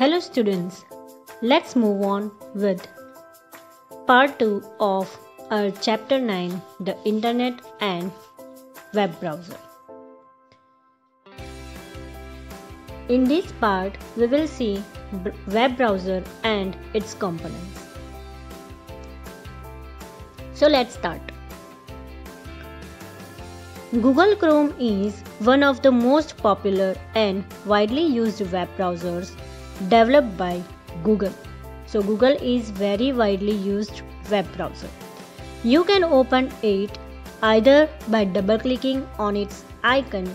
Hello students, let's move on with part 2 of our chapter 9, the internet and web browser. In this part, we will see web browser and its components. So let's start. Google Chrome is one of the most popular and widely used web browsers developed by Google. So Google is very widely used web browser. You can open it either by double clicking on its icon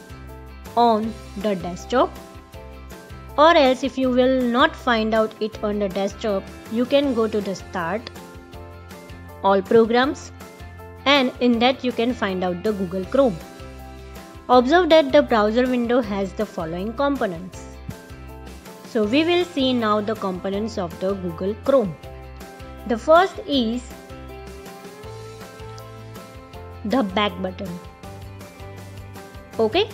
on the desktop, or else if you will not find out it on the desktop, you can go to the Start, All Programs, and in that you can find out the Google Chrome. Observe that the browser window has the following components. So we will see now the components of the Google Chrome. The first is the back button. Okay.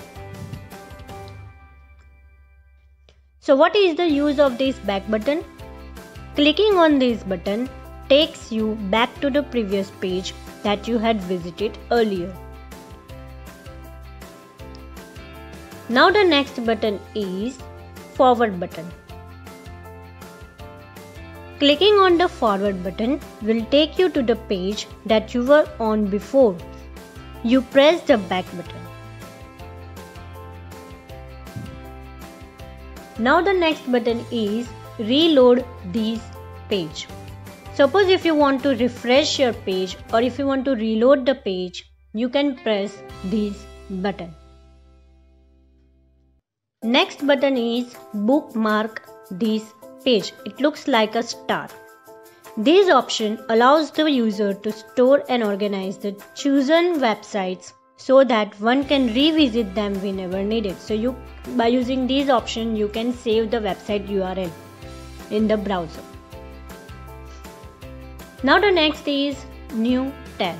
So what is the use of this back button? Clicking on this button takes you back to the previous page that you had visited earlier. Now the next button is forward button. Clicking on the forward button will take you to the page that you were on before you press the back button. Now the next button is reload this page. Suppose if you want to refresh your page or if you want to reload the page, you can press this button. Next button is bookmark this page. It looks like a star. This option allows the user to store and organize the chosen websites so that one can revisit them whenever needed. So by using this option, you can save the website URL in the browser. Now the next is New tab.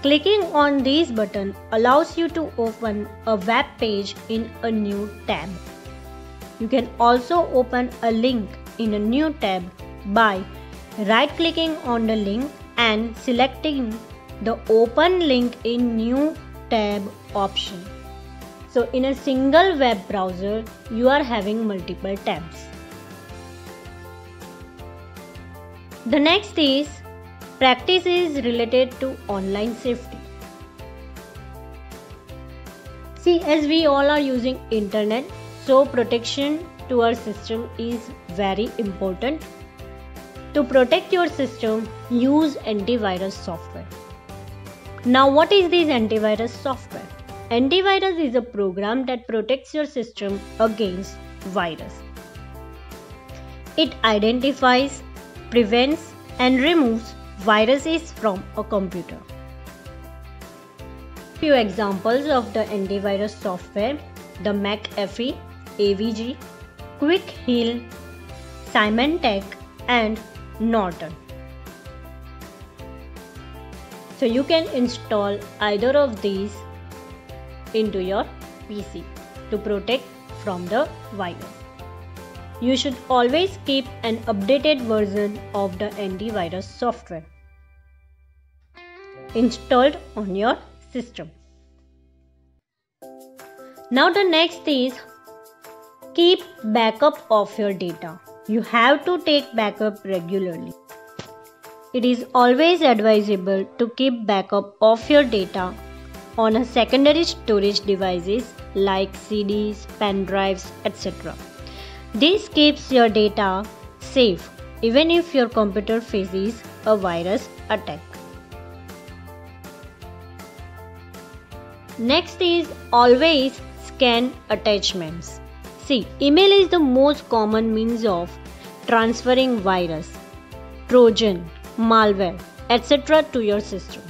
Clicking on this button allows you to open a web page in a new tab. You can also open a link in a new tab by right-clicking on the link and selecting the Open Link in New Tab option. So in a single web browser, you are having multiple tabs. The next is practices related to online safety. See, as we all are using internet, so protection to our system is very important. To protect your system, use antivirus software. Now, what is this antivirus software? Antivirus is a program that protects your system against virus. It identifies, prevents, and removes viruses from a computer. Few examples of the antivirus software: the McAfee, AVG, Quick Heal, Symantec, and Norton. So you can install either of these into your PC to protect from the virus. You should always keep an updated version of the antivirus software installed on your system. Now the next is keep backup of your data. You have to take backup regularly. It is always advisable to keep backup of your data on a secondary storage devices like CDs, pen drives, etc. This keeps your data safe even if your computer faces a virus attack. Next is always scan attachments. See, email is the most common means of transferring virus, Trojan, malware, etc. to your system.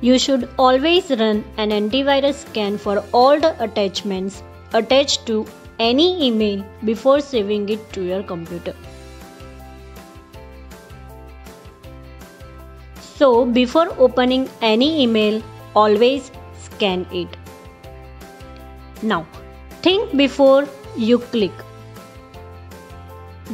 You should always run an antivirus scan for all the attachments attached to any email before saving it to your computer. So before opening any email, always scan it. Now, Think before you click.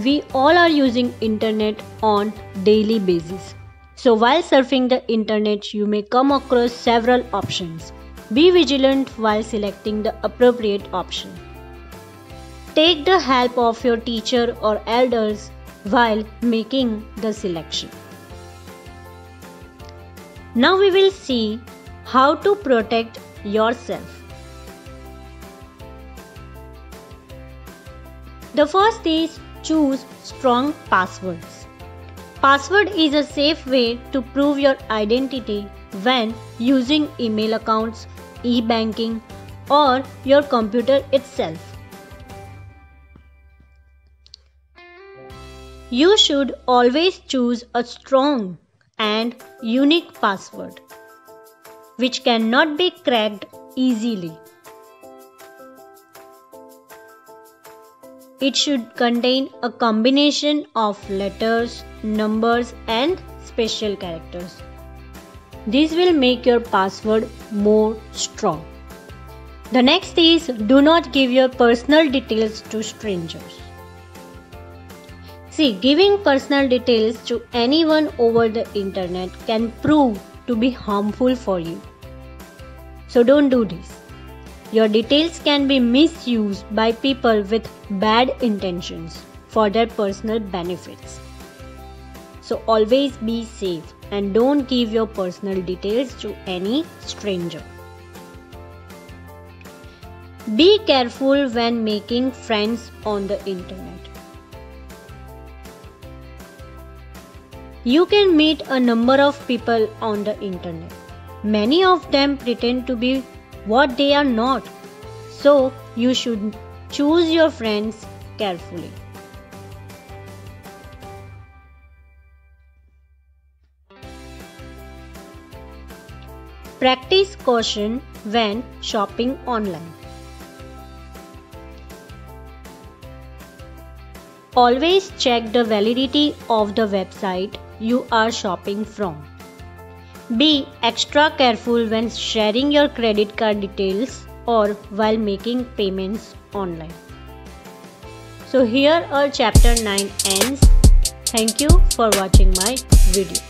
We all are using internet on daily basis. So while surfing the internet, you may come across several options. Be vigilant while selecting the appropriate option. Take the help of your teacher or elders while making the selection. Now we will see how to protect yourself. The first is choose strong passwords. Password is a safe way to prove your identity when using email accounts, e-banking, or your computer itself. You should always choose a strong and unique password, which cannot be cracked easily. It should contain a combination of letters, numbers, and special characters. This will make your password more strong. The next is do not give your personal details to strangers. See, giving personal details to anyone over the internet can prove to be harmful for you. So don't do this. Your details can be misused by people with bad intentions for their personal benefits. So always be safe and don't give your personal details to any stranger. Be careful when making friends on the internet. You can meet a number of people on the internet. Many of them pretend to be what they are not. So you should choose your friends carefully. Practice caution when shopping online. Always check the validity of the website you are shopping from. Be extra careful when sharing your credit card details or while making payments online. So here our chapter 9 ends. Thank you for watching my video.